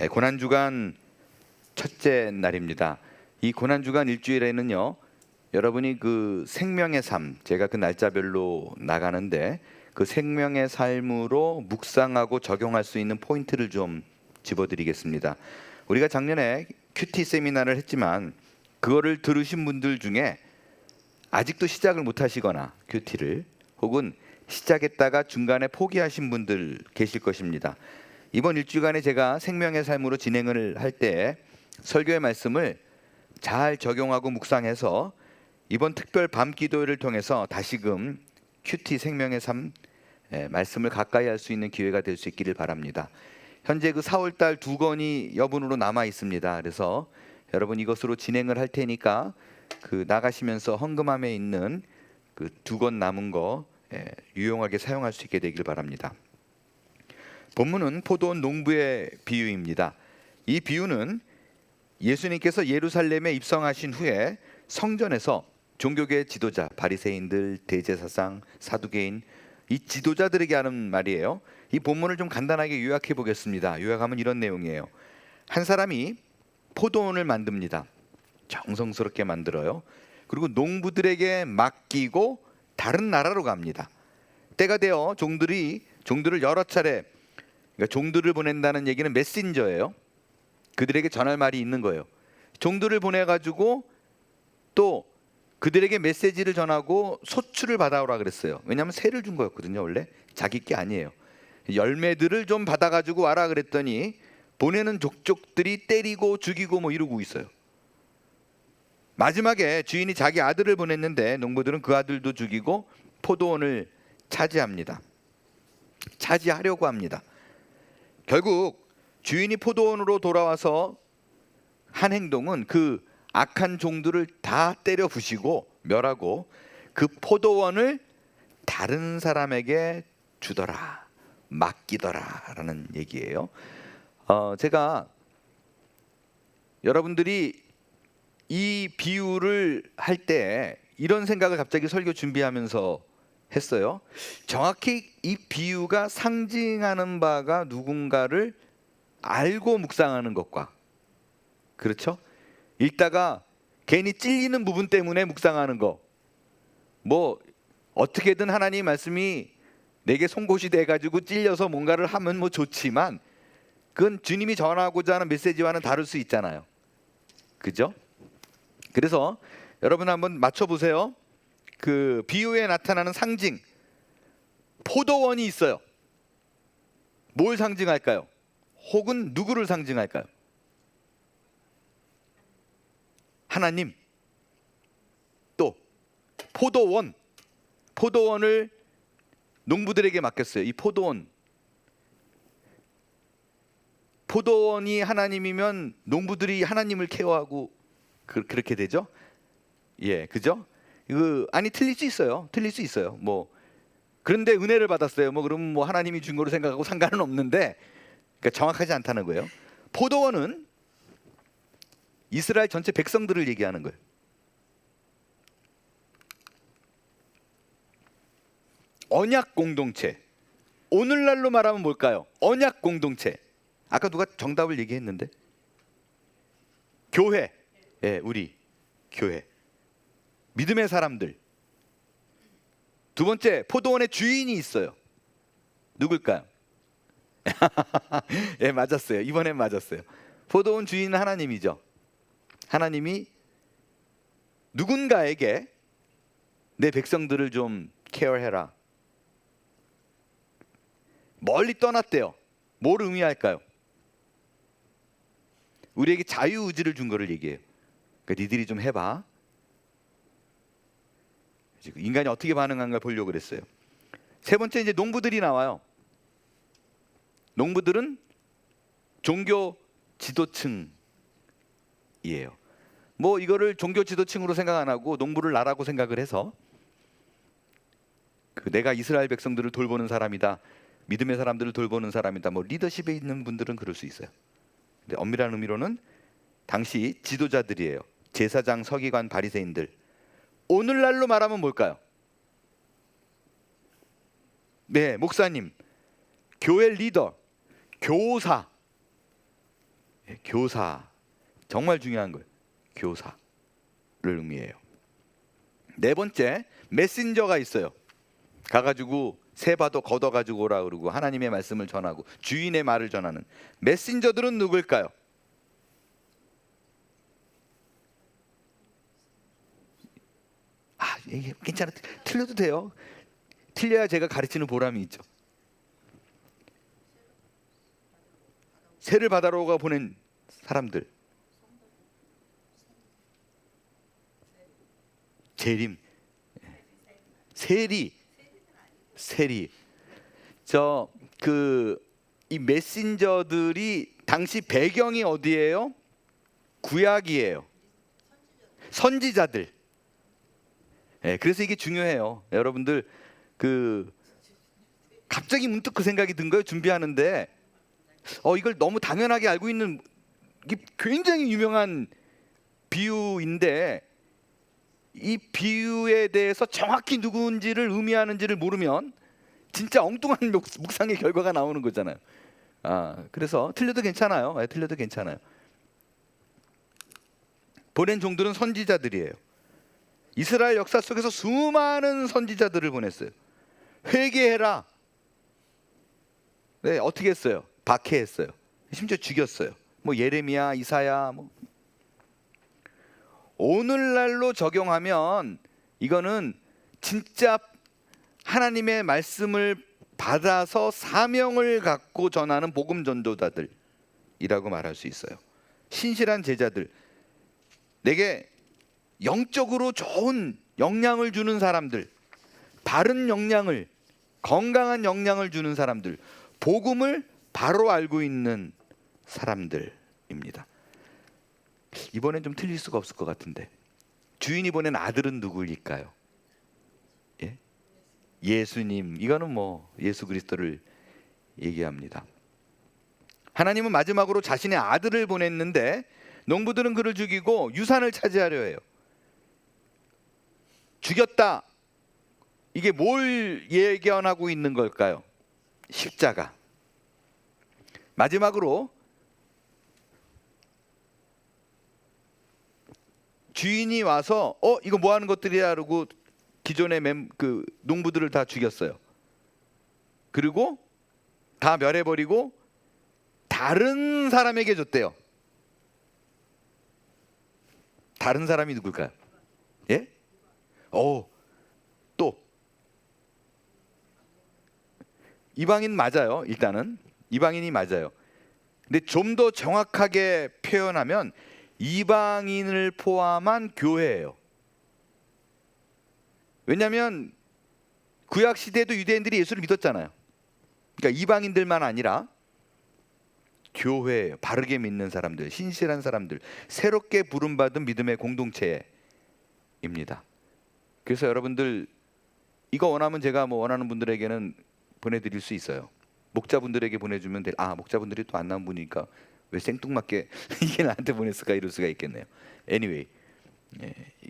고난주간 첫째 날입니다. 이 고난주간 일주일에는요, 여러분이 그 생명의 삶, 제가 그 날짜별로 나가는데 그 생명의 삶으로 묵상하고 적용할 수 있는 포인트를 좀 집어드리겠습니다. 우리가 작년에 큐티 세미나를 했지만 그거를 들으신 분들 중에 아직도 시작을 못 하시거나 큐티를 혹은 시작했다가 중간에 포기하신 분들 계실 것입니다. 이번 일주간에 제가 생명의 삶으로 진행을 할 때 설교의 말씀을 잘 적용하고 묵상해서 이번 특별 밤 기도회를 통해서 다시금 큐티 생명의 삶 말씀을 가까이 할 수 있는 기회가 될 수 있기를 바랍니다. 현재 그 4월달 2권이 여분으로 남아 있습니다. 그래서 여러분 이것으로 진행을 할 테니까 그 나가시면서 헌금함에 있는 그 2권 남은 거 유용하게 사용할 수 있게 되길 바랍니다. 본문은 포도원 농부의 비유입니다. 이 비유는 예수님께서 예루살렘에 입성하신 후에 성전에서 종교계 지도자, 바리새인들, 대제사장, 사두개인 이 지도자들에게 하는 말이에요. 이 본문을 좀 간단하게 요약해 보겠습니다. 요약하면 이런 내용이에요. 한 사람이 포도원을 만듭니다. 정성스럽게 만들어요. 그리고 농부들에게 맡기고 다른 나라로 갑니다. 때가 되어 종들을 여러 차례, 그러니까 종들을 보낸다는 얘기는 메신저예요. 그들에게 전할 말이 있는 거예요. 종들을 보내가지고 또 그들에게 메시지를 전하고 소출을 받아오라 그랬어요. 왜냐하면 세를 준 거였거든요. 원래 자기 게 아니에요. 열매들을 좀 받아가지고 와라 그랬더니 보내는 족족들이 때리고 죽이고 뭐 이러고 있어요. 마지막에 주인이 자기 아들을 보냈는데 농부들은 그 아들도 죽이고 포도원을 차지하려고 합니다. 결국 주인이 포도원으로 돌아와서 한 행동은 그 악한 종들을 다 때려 부시고 멸하고 그 포도원을 다른 사람에게 주더라, 맡기더라라는 얘기예요. 제가 여러분들이 이 비유를 할 때 이런 생각을 갑자기 설교 준비하면서 했어요. 정확히 이 비유가 상징하는 바가 누군가를 알고 묵상하는 것과, 그렇죠? 읽다가 괜히 찔리는 부분 때문에 묵상하는 거, 뭐 어떻게든 하나님 말씀이 내게 송곳이 돼가지고 찔려서 뭔가를 하면 뭐 좋지만 그건 주님이 전하고자 하는 메시지와는 다를 수 있잖아요. 그죠? 그래서 여러분 한번 맞춰보세요. 그 비유에 나타나는 상징, 포도원이 있어요. 뭘 상징할까요? 혹은 누구를 상징할까요? 하나님. 또 포도원을 농부들에게 맡겼어요. 이 포도원이 하나님이면 농부들이 하나님을 케어하고 그렇게 되죠? 예, 그죠? 아니 틀릴 수 있어요. 뭐 그런데 은혜를 받았어요. 뭐 그럼 뭐 하나님이 준 거로 생각하고 상관은 없는데, 그러니까 정확하지 않다는 거예요. 포도원은 이스라엘 전체 백성들을 얘기하는 거예요. 언약 공동체. 오늘날로 말하면 뭘까요? 언약 공동체. 아까 누가 정답을 얘기했는데, 교회. 예, 우리 교회. 믿음의 사람들. 두 번째, 포도원의 주인이 있어요. 누굴까요? 예, 맞았어요. 이번엔 맞았어요. 포도원 주인은 하나님이죠. 하나님이 누군가에게 내 백성들을 좀 케어해라. 멀리 떠났대요. 뭘 의미할까요? 우리에게 자유의지를 준 거를 얘기해요. 그러니까 니들이 좀 해봐. 인간이 어떻게 반응한가 보려고 그랬어요. 세 번째, 이제 농부들이 나와요. 농부들은 종교 지도층이에요. 뭐 이거를 종교 지도층으로 생각 안 하고 농부를 나라고 생각을 해서 내가 이스라엘 백성들을 돌보는 사람이다, 믿음의 사람들을 돌보는 사람이다, 뭐 리더십에 있는 분들은 그럴 수 있어요. 근데 엄밀한 의미로는 당시 지도자들이에요. 제사장, 서기관, 바리새인들. 오늘날로 말하면 뭘까요? 네, 목사님, 교회 리더, 교사, 교사, 정말 중요한 거예요. 교사를 의미해요. 네 번째, 메신저가 있어요. 가가지고 세바도 걷어가지고 오라 그러고 하나님의 말씀을 전하고 주인의 말을 전하는 메신저들은 누굴까요? 이게 괜찮아, 틀려도 돼요. 틀려야 제가 가르치는 보람이 있죠. 세를 바다로가 보낸 사람들, 재림, 세리. 이 메신저들이 당시 배경이 어디예요? 구약이에요. 선지자들. 그래서 이게 중요해요. 여러분들 갑자기 문득 그 생각이 든 거예요. 준비하는데 이걸 너무 당연하게 알고 있는, 이게 굉장히 유명한 비유인데 이 비유에 대해서 정확히 누구인지를 의미하는지를 모르면 진짜 엉뚱한 묵상의 결과가 나오는 거잖아요. 그래서 틀려도 괜찮아요. 틀려도 괜찮아요. 보낸 종들은 선지자들이에요. 이스라엘 역사 속에서 수많은 선지자들을 보냈어요. 회개해라. 네, 어떻게 했어요? 박해했어요. 심지어 죽였어요. 예레미야, 이사야. 오늘날로 적용하면 이거는 진짜 하나님의 말씀을 받아서 사명을 갖고 전하는 복음 전도자들이라고 말할 수 있어요. 신실한 제자들, 내게 영적으로 좋은 영향을 주는 사람들, 바른 영향을, 건강한 영향을 주는 사람들, 복음을 바로 알고 있는 사람들입니다. 이번엔 좀 틀릴 수가 없을 것 같은데, 주인이 보낸 아들은 누구일까요? 예수님. 이거는 예수 그리스도를 얘기합니다. 하나님은 마지막으로 자신의 아들을 보냈는데 농부들은 그를 죽이고 유산을 차지하려 해요. 죽였다. 이게 뭘 예견하고 있는 걸까요? 십자가. 마지막으로 주인이 와서 이거 뭐 하는 것들이야 그러고 기존의 농부들을 다 죽였어요. 그리고 다 멸해버리고 다른 사람에게 줬대요. 다른 사람이 누굴까요? 또 이방인 맞아요. 일단은 이방인이 맞아요. 근데 좀 더 정확하게 표현하면 이방인을 포함한 교회예요. 왜냐하면 구약 시대에도 유대인들이 예수를 믿었잖아요. 그러니까 이방인들만 아니라 교회, 바르게 믿는 사람들, 신실한 사람들, 새롭게 부름받은 믿음의 공동체입니다. 그래서 여러분들 이거 원하면 제가 원하는 분들에게는 보내드릴 수 있어요. 목자분들에게 보내주면 목자분들이 또 안 나온 분이니까 왜 생뚱맞게 이게 나한테 보냈을까 이럴 수가 있겠네요. Anyway,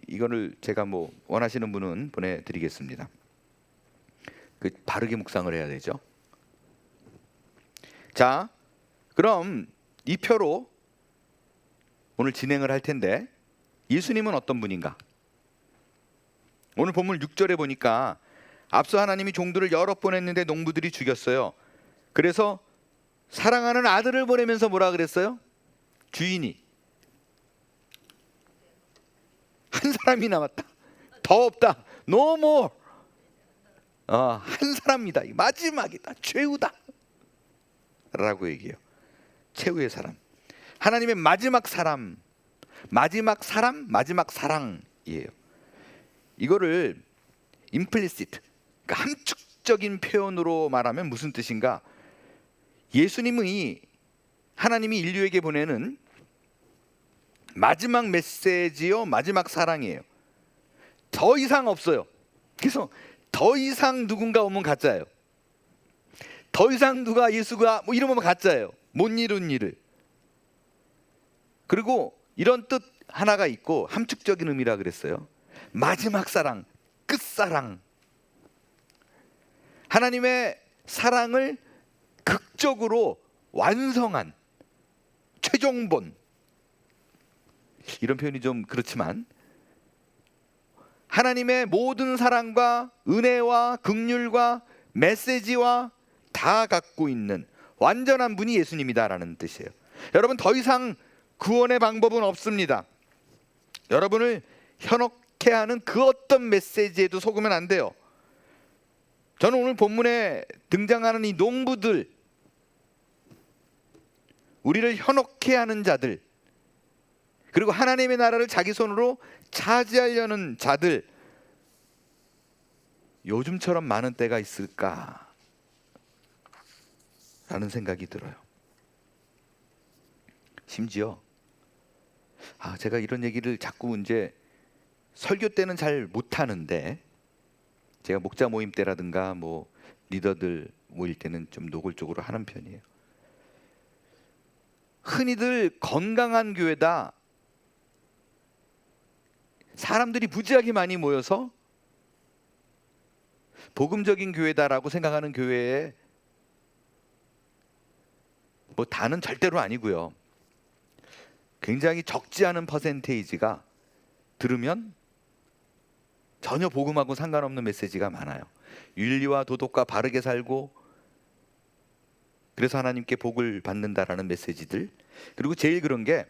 이거를 제가 원하시는 분은 보내드리겠습니다. 바르게 묵상을 해야 되죠. 자, 그럼 이 표로 오늘 진행을 할 텐데, 예수님은 어떤 분인가? 오늘 본문 6절에 보니까 앞서 하나님이 종들을 여러 번 했는데 농부들이 죽였어요. 그래서 사랑하는 아들을 보내면서 뭐라 그랬어요? 주인이 한 사람이 남았다. 더 없다. No more. 한 사람이다. 마지막이다. 최후다. 라고 얘기해요. 최후의 사람. 하나님의 마지막 사람. 마지막 사람, 마지막 사랑이에요. 이거를 implicit, 그러니까 함축적인 표현으로 말하면 무슨 뜻인가? 예수님이 하나님이 인류에게 보내는 마지막 메시지요, 마지막 사랑이에요. 더 이상 없어요. 그래서 더 이상 누군가 오면 가짜예요. 더 이상 누가 예수가 이러면 가짜예요. 못 이룬 일을. 그리고 이런 뜻 하나가 있고 함축적인 의미라 그랬어요. 마지막 사랑, 끝사랑. 하나님의 사랑을 극적으로 완성한 최종본, 이런 표현이 좀 그렇지만 하나님의 모든 사랑과 은혜와 긍휼과 메시지와 다 갖고 있는 완전한 분이 예수님이다라는 뜻이에요. 여러분, 더 이상 구원의 방법은 없습니다. 여러분을 현혹해 하는 그 어떤 메시지에도 속으면 안 돼요. 저는 오늘 본문에 등장하는 이 농부들, 우리를 현혹해 하는 자들, 그리고 하나님의 나라를 자기 손으로 차지하려는 자들, 요즘처럼 많은 때가 있을까 라는 생각이 들어요. 심지어 제가 이런 얘기를 자꾸 이제 설교 때는 잘 못하는데, 제가 목자 모임 때라든가 뭐 리더들 모일 때는 좀 노골적으로 하는 편이에요. 흔히들 건강한 교회다, 사람들이 무지하게 많이 모여서 복음적인 교회다라고 생각하는 교회에 뭐 다는 절대로 아니고요. 굉장히 적지 않은 퍼센테이지가 들으면 전혀 복음하고 상관없는 메시지가 많아요. 윤리와 도덕과 바르게 살고 그래서 하나님께 복을 받는다라는 메시지들. 그리고 제일 그런 게,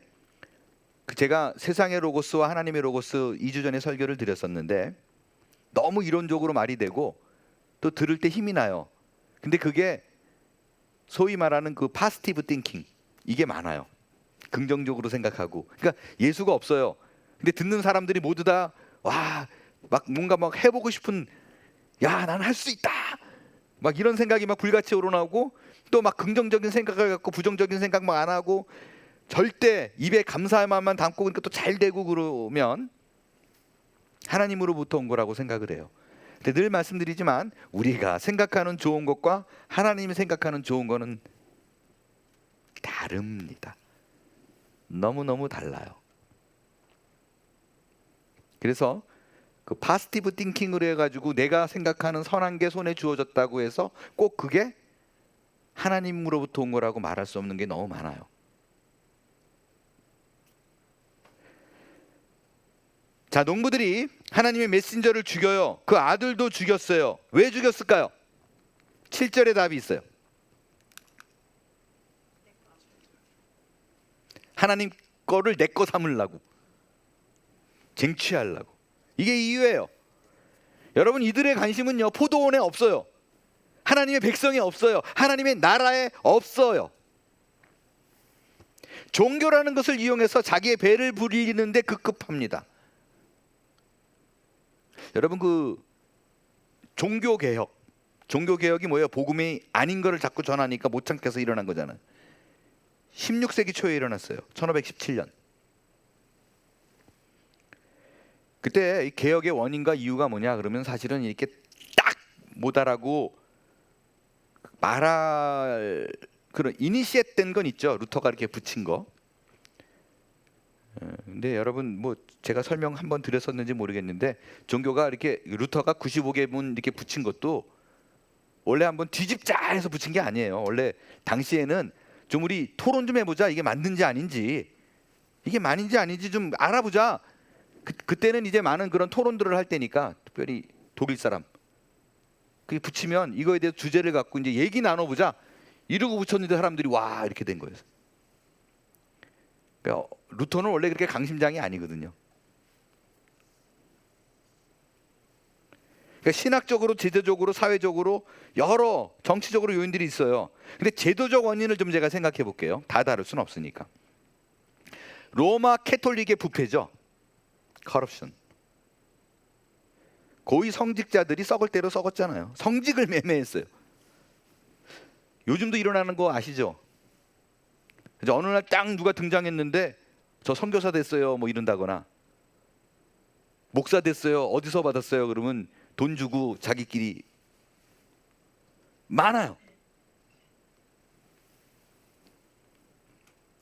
제가 세상의 로고스와 하나님의 로고스 2주 전에 설교를 드렸었는데 너무 이론적으로 말이 되고 또 들을 때 힘이 나요. 근데 그게 소위 말하는 그 파지티브 띵킹, 이게 많아요. 긍정적으로 생각하고. 그러니까 예수가 없어요. 근데 듣는 사람들이 모두 다 막 뭔가 막 해보고 싶은, 야, 난 할 수 있다, 막 이런 생각이 막 불같이 우러나오고, 또 막 긍정적인 생각을 갖고 부정적인 생각 막 안 하고 절대 입에 감사의 마음만 담고, 그러니까 또 잘 되고 그러면 하나님으로부터 온 거라고 생각을 해요. 근데 늘 말씀드리지만 우리가 생각하는 좋은 것과 하나님이 생각하는 좋은 거는 다릅니다. 너무너무 달라요. 그래서 그 파지티브 띵킹으로 해가지고 내가 생각하는 선한 게 손에 주어졌다고 해서 꼭 그게 하나님으로부터 온 거라고 말할 수 없는 게 너무 많아요. 자, 농부들이 하나님의 메신저를 죽여요. 그 아들도 죽였어요. 왜 죽였을까요? 7절에 답이 있어요. 하나님 거를 내 거 삼으려고, 쟁취하려고. 이게 이유예요. 여러분, 이들의 관심은요, 포도원에 없어요. 하나님의 백성에 없어요. 하나님의 나라에 없어요. 종교라는 것을 이용해서 자기의 배를 부리는데 급급합니다. 여러분, 그 종교개혁이 뭐예요? 복음이 아닌 거를 자꾸 전하니까 못 참겠어 일어난 거잖아요. 16세기 초에 일어났어요. 1517년. 그때 이 개혁의 원인과 이유가 뭐냐 그러면 사실은 이렇게 딱 못하라고 말할 그런 이니시에된 건 있죠. 루터가 이렇게 붙인 거. 근데 여러분, 뭐 제가 설명 한번 드렸었는지 모르겠는데, 종교가 이렇게 루터가 95개문 이렇게 붙인 것도 원래 한번 뒤집자 해서 붙인 게 아니에요. 원래 당시에는 좀 우리 토론 좀 해보자, 이게 맞는지 아닌지, 이게 맞는지 아닌지 좀 알아보자. 그때는 이제 많은 그런 토론들을 할 때니까, 특별히 독일 사람 그게 붙이면 이거에 대해서 주제를 갖고 이제 얘기 나눠보자 이러고 붙였는데 사람들이 와 이렇게 된 거예요. 그러니까 루터는 원래 그렇게 강심장이 아니거든요. 그러니까 신학적으로, 제도적으로, 사회적으로 여러 정치적으로 요인들이 있어요. 근데 제도적 원인을 좀 제가 생각해 볼게요. 다 다룰 수는 없으니까. 로마 캐톨릭의 부패죠. 커럽션. 고위 성직자들이 썩을 대로 썩었잖아요. 성직을 매매했어요. 요즘도 일어나는 거 아시죠? 그래서 어느 날 딱 누가 등장했는데 저 선교사 됐어요 뭐 이런다거나, 목사 됐어요 어디서 받았어요 그러면 돈 주고 자기끼리 많아요.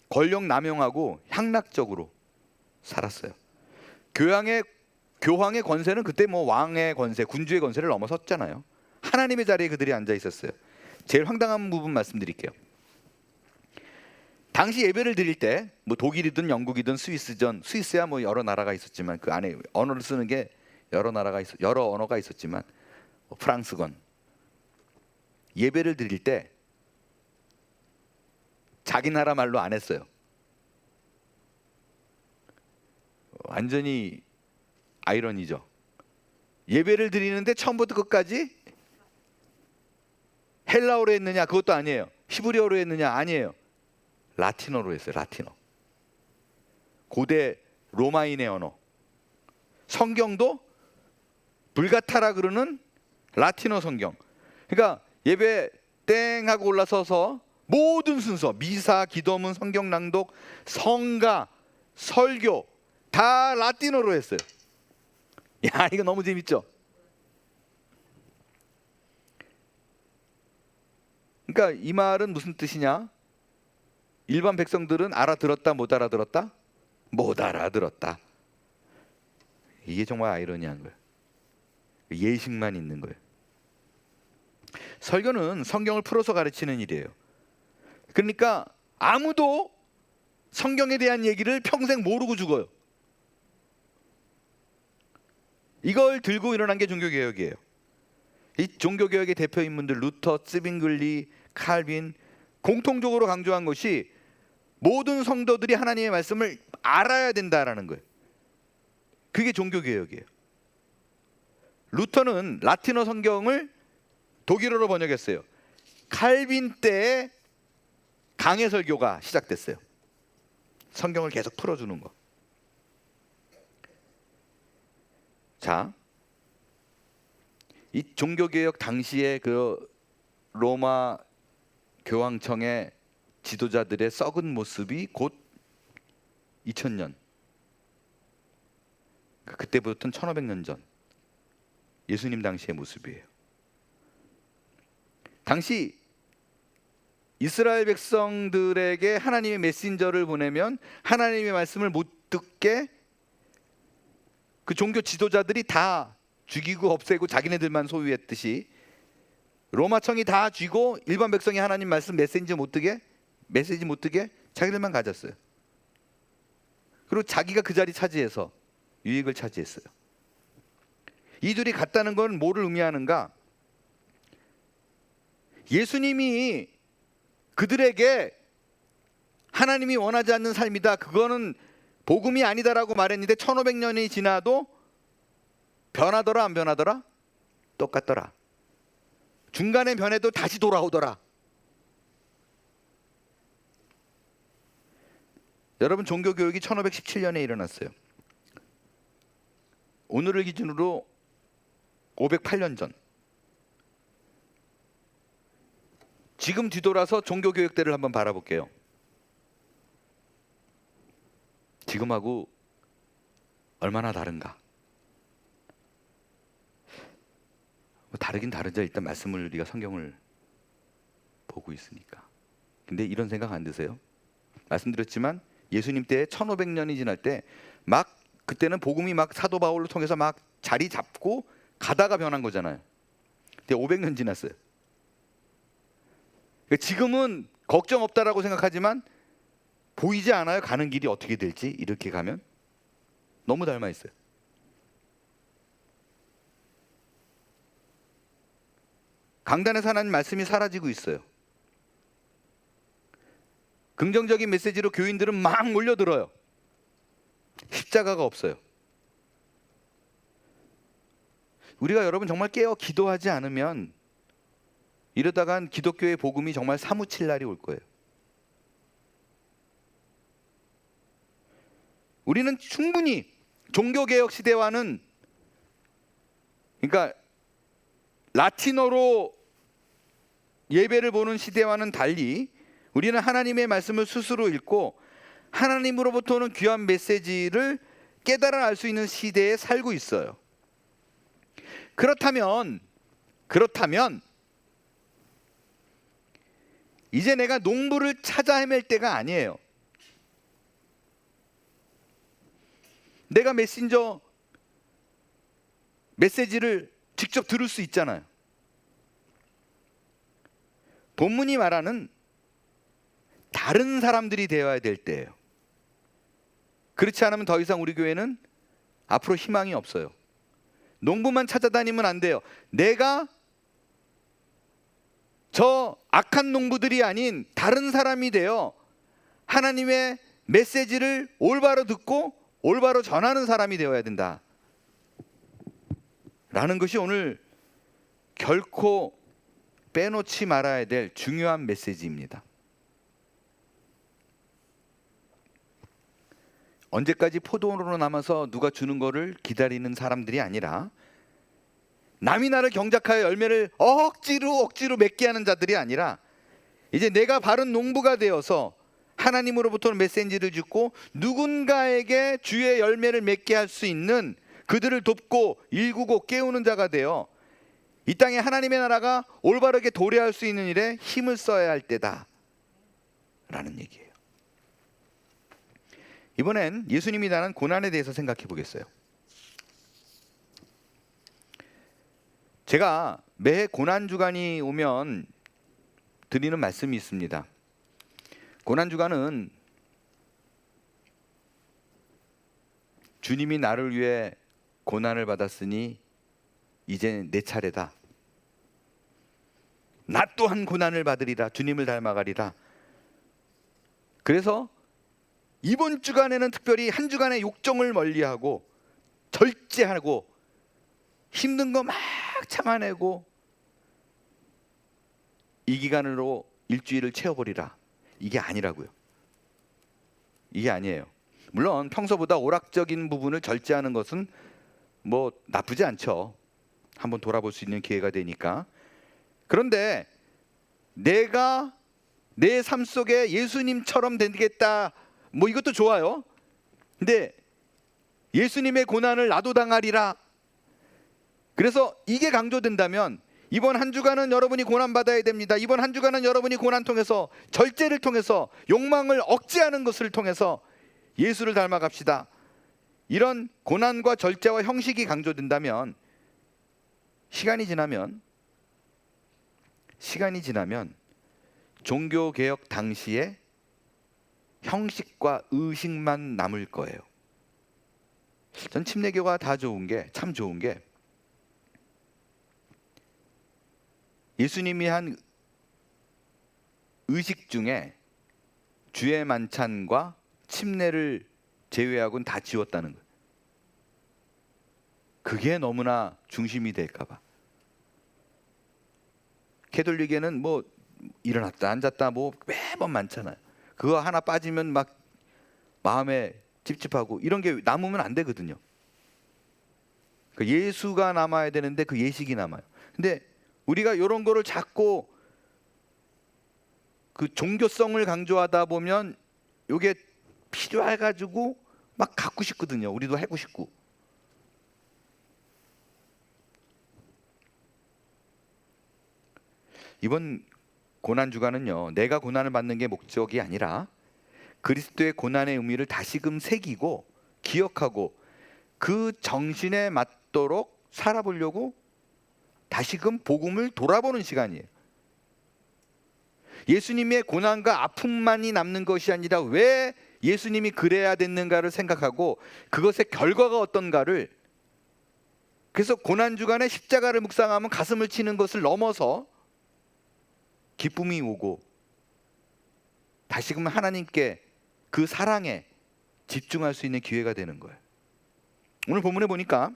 권력 남용하고 향락적으로 살았어요. 교황의 권세는 그때 뭐 왕의 권세, 군주의 권세를 넘어섰잖아요. 하나님의 자리에 그들이 앉아 있었어요. 제일 황당한 부분 말씀드릴게요. 당시 예배를 드릴 때 뭐 독일이든 영국이든 스위스야 뭐 여러 나라가 있었지만 그 안에 언어를 쓰는 게 여러 언어가 있었지만 프랑스건 예배를 드릴 때 자기 나라 말로 안 했어요. 완전히 아이러니죠. 예배를 드리는데 처음부터 끝까지 헬라어로 했느냐? 그것도 아니에요. 히브리어로 했느냐? 아니에요. 라틴어로 했어요. 라틴어. 고대 로마인의 언어. 성경도 불가타라 그러는 라틴어 성경. 그러니까 예배 땡 하고 올라서서 모든 순서, 미사, 기도문, 성경 낭독, 성가, 설교 다 라틴어로 했어요. 야, 이거 너무 재밌죠? 그러니까 이 말은 무슨 뜻이냐? 일반 백성들은 알아들었다, 못 알아들었다? 못 알아들었다. 이게 정말 아이러니한 거예요. 예식만 있는 거예요. 설교는 성경을 풀어서 가르치는 일이에요. 그러니까 아무도 성경에 대한 얘기를 평생 모르고 죽어요. 이걸 들고 일어난 게 종교개혁이에요. 이 종교개혁의 대표 인물들 루터, 츠빙글리, 칼빈 공통적으로 강조한 것이 모든 성도들이 하나님의 말씀을 알아야 된다라는 거예요. 그게 종교개혁이에요. 루터는 라틴어 성경을 독일어로 번역했어요. 칼빈 때에 강해 설교가 시작됐어요. 성경을 계속 풀어주는 거. 자, 이 종교개혁 당시에 그 로마 교황청의 지도자들의 썩은 모습이 곧 2000년, 그때부터는 1500년 전 예수님 당시의 모습이에요. 당시 이스라엘 백성들에게 하나님의 메신저를 보내면 하나님의 말씀을 못 듣게 그 종교 지도자들이 다 죽이고 없애고 자기네들만 소유했듯이 로마청이 다 쥐고 일반 백성이 하나님 말씀 메시지 못 듣게 자기들만 가졌어요. 그리고 자기가 그 자리 차지해서 유익을 차지했어요. 이들이 갔다는 건 뭐를 의미하는가? 예수님이 그들에게 하나님이 원하지 않는 삶이다, 그거는 복음이 아니다라고 말했는데 1500년이 지나도 변하더라 안 변하더라? 똑같더라. 중간에 변해도 다시 돌아오더라. 여러분, 종교교육이 1517년에 일어났어요. 오늘을 기준으로 508년 전. 지금 뒤돌아서 종교교육대를 한번 바라볼게요. 지금하고 얼마나 다른가? 다르긴 다르죠. 일단 말씀을 우리가 성경을 보고 있으니까. 근데 이런 생각 안 드세요? 말씀드렸지만 예수님 때 1500년이 지날 때 막 그때는 복음이 막 사도 바울을 통해서 막 자리 잡고 가다가 변한 거잖아요. 근데 500년 지났어요. 그러니까 지금은 걱정 없다라고 생각하지만 보이지 않아요. 가는 길이 어떻게 될지. 이렇게 가면 너무 닮아 있어요. 강단에서 하나님 말씀이 사라지고 있어요. 긍정적인 메시지로 교인들은 막 몰려들어요. 십자가가 없어요. 우리가 여러분 정말 깨어 기도하지 않으면 이러다간 기독교의 복음이 정말 사무칠 날이 올 거예요. 우리는 충분히 종교개혁 시대와는, 그러니까 라틴어로 예배를 보는 시대와는 달리 우리는 하나님의 말씀을 스스로 읽고 하나님으로부터 오는 귀한 메시지를 깨달아 알 수 있는 시대에 살고 있어요. 그렇다면 이제 내가 농부를 찾아 헤맬 때가 아니에요. 내가 메시지를 직접 들을 수 있잖아요. 본문이 말하는 다른 사람들이 되어야 될 때예요. 그렇지 않으면 더 이상 우리 교회는 앞으로 희망이 없어요. 농부만 찾아다니면 안 돼요. 내가 저 악한 농부들이 아닌 다른 사람이 되어 하나님의 메시지를 올바로 듣고 올바로 전하는 사람이 되어야 된다 라는 것이 오늘 결코 빼놓지 말아야 될 중요한 메시지입니다. 언제까지 포도원으로 남아서 누가 주는 거를 기다리는 사람들이 아니라, 남이 나를 경작하여 열매를 억지로 맺게 하는 자들이 아니라, 이제 내가 바른 농부가 되어서 하나님으로부터 메시지를 듣고 누군가에게 주의 열매를 맺게 할 수 있는, 그들을 돕고 일구고 깨우는 자가 되어 이 땅에 하나님의 나라가 올바르게 도래할 수 있는 일에 힘을 써야 할 때다 라는 얘기예요. 이번엔 예수님이 당한 고난에 대해서 생각해 보겠어요. 제가 매해 고난주간이 오면 드리는 말씀이 있습니다. 고난주간은 주님이 나를 위해 고난을 받았으니 이제 내 차례다. 나 또한 고난을 받으리라. 주님을 닮아가리라. 그래서 이번 주간에는 특별히 한 주간의 욕정을 멀리하고 절제하고 힘든 거 막 참아내고 이 기간으로 일주일을 채워버리라. 이게 아니라고요. 이게 아니에요. 물론 평소보다 오락적인 부분을 절제하는 것은 뭐 나쁘지 않죠. 한번 돌아볼 수 있는 기회가 되니까. 그런데 내가 내 삶 속에 예수님처럼 되겠다, 뭐 이것도 좋아요. 근데 예수님의 고난을 나도 당하리라. 그래서 이게 강조된다면 이번 한 주간은 여러분이 고난받아야 됩니다. 이번 한 주간은 여러분이 고난 통해서, 절제를 통해서, 욕망을 억제하는 것을 통해서 예수를 닮아갑시다. 이런 고난과 절제와 형식이 강조된다면 시간이 지나면 종교개혁 당시에 형식과 의식만 남을 거예요. 전 침례교가 다 좋은 게, 참 좋은 게, 예수님이 한 의식 중에 주의 만찬과 침례를 제외하고는 다 지웠다는 거예요. 그게 너무나 중심이 될까 봐. 캐톨릭에는 뭐 일어났다 앉았다 뭐 매번 많잖아요. 그거 하나 빠지면 막 마음에 찝찝하고 이런 게 남으면 안 되거든요. 그 예수가 남아야 되는데 그 예식이 남아요. 근데 우리가 이런 거를 자꾸 그 종교성을 강조하다 보면 이게 필요해가지고 막 갖고 싶거든요. 우리도 하고 싶고. 이번 고난주간은요, 내가 고난을 받는 게 목적이 아니라 그리스도의 고난의 의미를 다시금 새기고 기억하고 그 정신에 맞도록 살아보려고 다시금 복음을 돌아보는 시간이에요. 예수님의 고난과 아픔만이 남는 것이 아니라 왜 예수님이 그래야 됐는가를 생각하고 그것의 결과가 어떤가를, 그래서 고난주간에 십자가를 묵상하면 가슴을 치는 것을 넘어서 기쁨이 오고 다시금 하나님께 그 사랑에 집중할 수 있는 기회가 되는 거예요. 오늘 본문에 보니까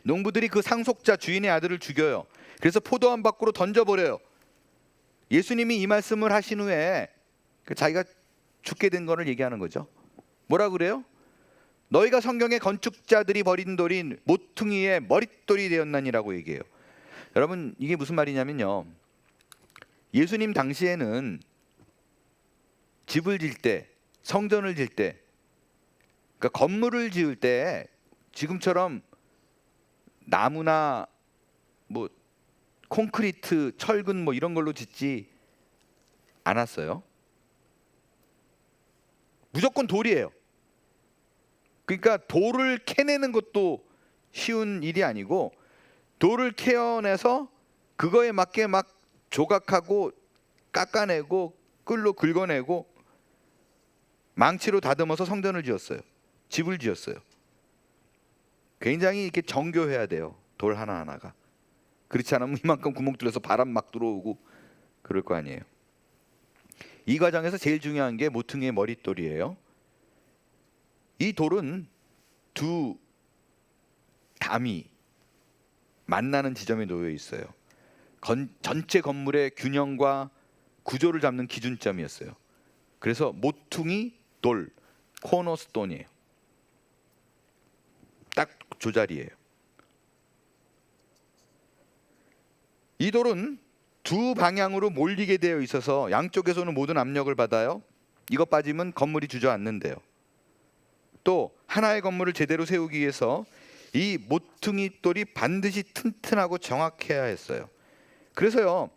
농부들이 그 상속자 주인의 아들을 죽여요. 그래서 포도원 밖으로 던져버려요. 예수님이 이 말씀을 하신 후에 자기가 죽게 된 거를 얘기하는 거죠. 뭐라 그래요? 너희가 성경의 건축자들이 버린 돌이 모퉁이의 머릿돌이 되었나니라고 얘기해요. 여러분, 이게 무슨 말이냐면요, 예수님 당시에는 집을 질 때, 성전을 질 때, 그러니까 건물을 지을 때 지금처럼 나무나 뭐 콘크리트, 철근 뭐 이런 걸로 짓지 않았어요. 무조건 돌이에요. 그러니까 돌을 캐내는 것도 쉬운 일이 아니고, 돌을 캐어내서 그거에 맞게 막 조각하고 깎아내고 끌로 긁어내고 망치로 다듬어서 성전을 지었어요. 집을 지었어요. 굉장히 이렇게 정교해야 돼요. 돌 하나하나가. 그렇지 않으면 이만큼 구멍 뚫려서 바람 막 들어오고 그럴 거 아니에요. 이 과정에서 제일 중요한 게 모퉁이의 머릿돌이에요. 이 돌은 두 담이 만나는 지점에 놓여 있어요. 전체 건물의 균형과 구조를 잡는 기준점이었어요. 그래서 모퉁이 돌, 코너스톤이에요. 딱 조자리예요. 이 돌은 두 방향으로 몰리게 되어 있어서 양쪽에서는 모든 압력을 받아요. 이것 빠지면 건물이 주저앉는데요. 또 하나의 건물을 제대로 세우기 위해서 이 모퉁이 돌이 반드시 튼튼하고 정확해야 했어요. 그래서요,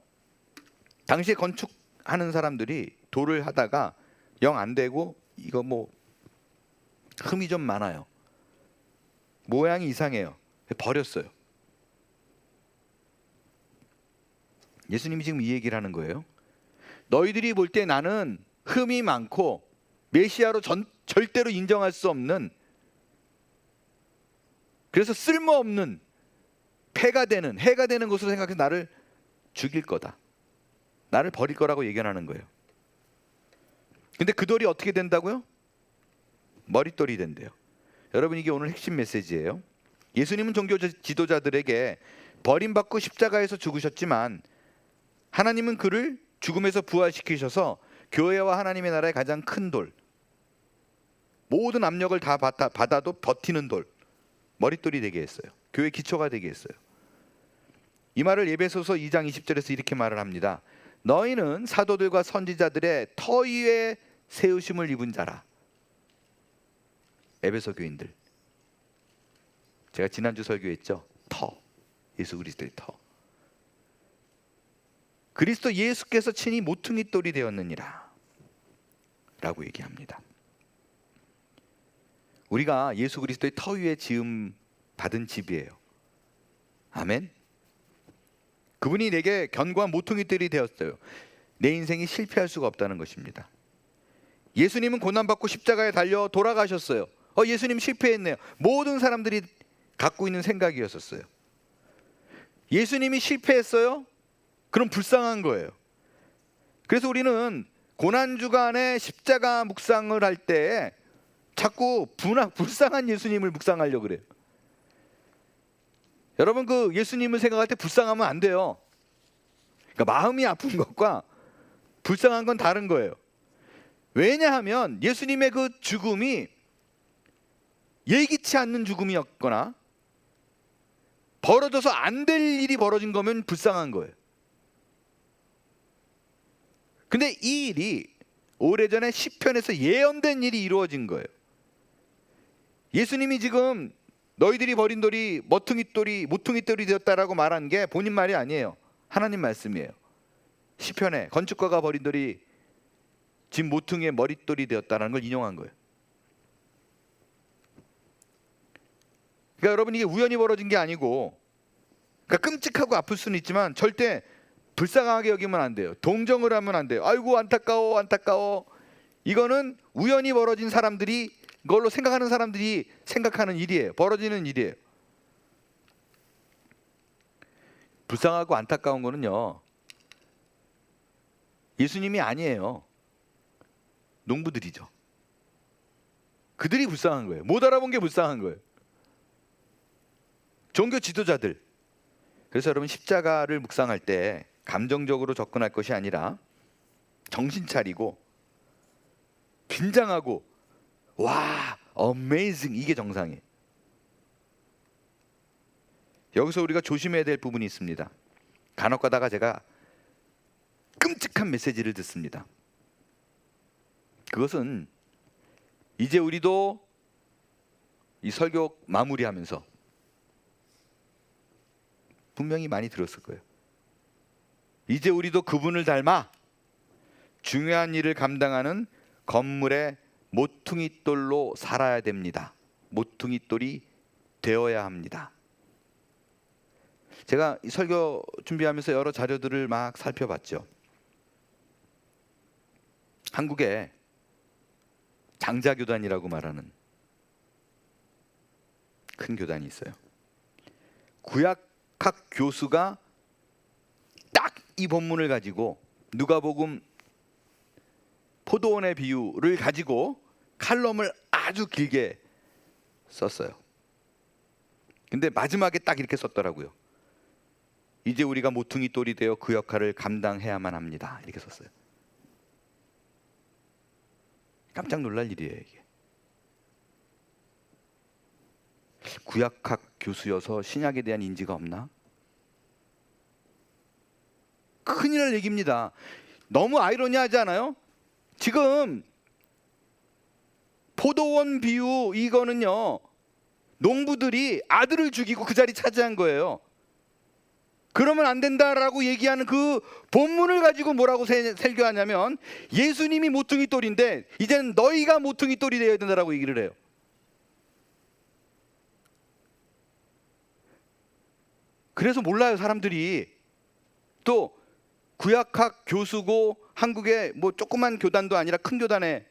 당시에 건축하는 사람들이 돌을 하다가 영 안 되고 이거 뭐 흠이 좀 많아요. 모양이 이상해요. 버렸어요. 예수님이 지금 이 얘기를 하는 거예요. 너희들이 볼 때 나는 흠이 많고 메시아로 절대로 인정할 수 없는, 그래서 쓸모없는, 해가 되는 것으로 생각해서 나를 죽일 거다. 나를 버릴 거라고 예견하는 거예요. 근데 그 돌이 어떻게 된다고요? 머릿돌이 된대요. 여러분, 이게 오늘 핵심 메시지예요. 예수님은 종교 지도자들에게 버림받고 십자가에서 죽으셨지만 하나님은 그를 죽음에서 부활시키셔서 교회와 하나님의 나라의 가장 큰 돌, 모든 압력을 다 받아도 버티는 돌, 머릿돌이 되게 했어요. 교회 기초가 되게 했어요. 이 말을 에베소서 2장 20절에서 이렇게 말을 합니다. 너희는 사도들과 선지자들의 터 위에 세우심을 입은 자라. 에베소 교인들, 제가 지난주 설교했죠. 터, 예수 그리스도의 터. 그리스도 예수께서 친히 모퉁이 돌이 되었느니라 라고 얘기합니다. 우리가 예수 그리스도의 터 위에 지음 받은 집이에요. 아멘. 그분이 내게 견고한 모퉁이 돌이 되었어요. 내 인생이 실패할 수가 없다는 것입니다. 예수님은 고난받고 십자가에 달려 돌아가셨어요. 예수님 실패했네요. 모든 사람들이 갖고 있는 생각이었었어요. 예수님이 실패했어요? 그럼 불쌍한 거예요. 그래서 우리는 고난주간에 십자가 묵상을 할 때 자꾸 불쌍한 예수님을 묵상하려고 그래요. 여러분, 그 예수님을 생각할 때 불쌍하면 안 돼요. 그러니까 마음이 아픈 것과 불쌍한 건 다른 거예요. 왜냐하면 예수님의 그 죽음이 예기치 않는 죽음이었거나 벌어져서 안 될 일이 벌어진 거면 불쌍한 거예요. 근데 이 일이 오래전에 시편에서 예언된 일이 이루어진 거예요. 예수님이 지금 너희들이 버린 돌이 모퉁이 돌이 되었다라고 말한 게 본인 말이 아니에요. 하나님 말씀이에요. 시편에 건축가가 버린 돌이 집 모퉁이의 머릿돌이 되었다라는 걸 인용한 거예요. 그러니까 여러분, 이게 우연히 벌어진 게 아니고, 그러니까 끔찍하고 아플 수는 있지만 절대 불쌍하게 여기면 안 돼요. 동정을 하면 안 돼요. 아이고 안타까워. 이거는 우연히 벌어진 사람들이, 그걸로 생각하는 사람들이 생각하는 일이에요. 벌어지는 일이에요. 불쌍하고 안타까운 거는요, 예수님이 아니에요. 농부들이죠. 그들이 불쌍한 거예요. 못 알아본 게 불쌍한 거예요. 종교 지도자들. 그래서 여러분, 십자가를 묵상할 때 감정적으로 접근할 것이 아니라 정신 차리고 긴장하고 와, 어메이징, 이게 정상이에요. 여기서 우리가 조심해야 될 부분이 있습니다. 간혹 가다가 제가 끔찍한 메시지를 듣습니다. 그것은 이제 우리도 이 설교 마무리하면서 분명히 많이 들었을 거예요. 이제 우리도 그분을 닮아 중요한 일을 감당하는 건물의 모퉁이돌로 살아야 됩니다. 모퉁이돌이 되어야 합니다. 제가 이 설교 준비하면서 여러 자료들을 막 살펴봤죠. 한국에 장자교단이라고 말하는 큰 교단이 있어요. 구약학 교수가 딱 이 본문을 가지고 누가복음 포도원의 비유를 가지고 칼럼을 아주 길게 썼어요. 근데 마지막에 딱 이렇게 썼더라고요. 이제 우리가 모퉁이 돌이 되어 그 역할을 감당해야만 합니다. 이렇게 썼어요. 깜짝 놀랄 일이에요, 이게. 구약학 교수여서 신약에 대한 인지가 없나? 큰일 날 얘기입니다. 너무 아이러니하지 않아요? 지금 포도원 비유 이거는요, 농부들이 아들을 죽이고 그 자리 차지한 거예요. 그러면 안 된다라고 얘기하는 그 본문을 가지고 뭐라고 설교하냐면, 예수님이 모퉁이 돌인데 이제는 너희가 모퉁이 돌이 되어야 된다라고 얘기를 해요. 그래서 몰라요, 사람들이. 또 구약학 교수고 한국의 뭐 조그만 교단도 아니라 큰 교단의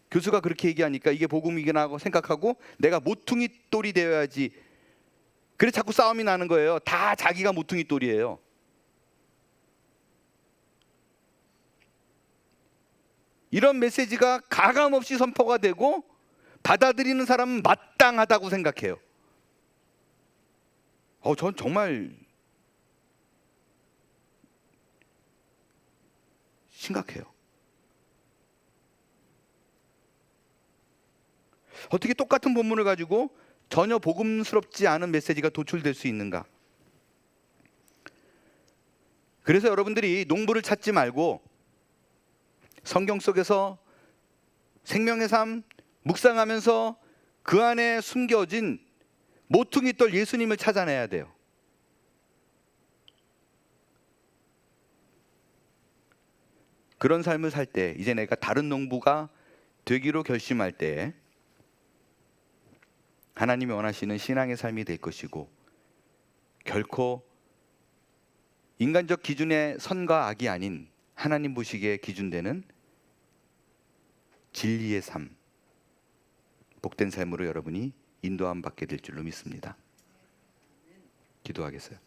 교수가 그렇게 얘기하니까 이게 복음이긴 하고 생각하고 내가 모퉁이 돌이 되어야지. 그래 자꾸 싸움이 나는 거예요. 다 자기가 모퉁이 돌이에요. 이런 메시지가 가감없이 선포가 되고 받아들이는 사람은 마땅하다고 생각해요. 전 정말 심각해요. 어떻게 똑같은 본문을 가지고 전혀 복음스럽지 않은 메시지가 도출될 수 있는가? 그래서 여러분들이 농부를 찾지 말고 성경 속에서 생명의 삶 묵상하면서 그 안에 숨겨진 모퉁이돌 예수님을 찾아내야 돼요. 그런 삶을 살 때, 이제 내가 다른 농부가 되기로 결심할 때 하나님이 원하시는 신앙의 삶이 될 것이고, 결코 인간적 기준의 선과 악이 아닌 하나님 보시기에 기준되는 진리의 삶, 복된 삶으로 여러분이 인도함 받게 될 줄로 믿습니다. 기도하겠어요.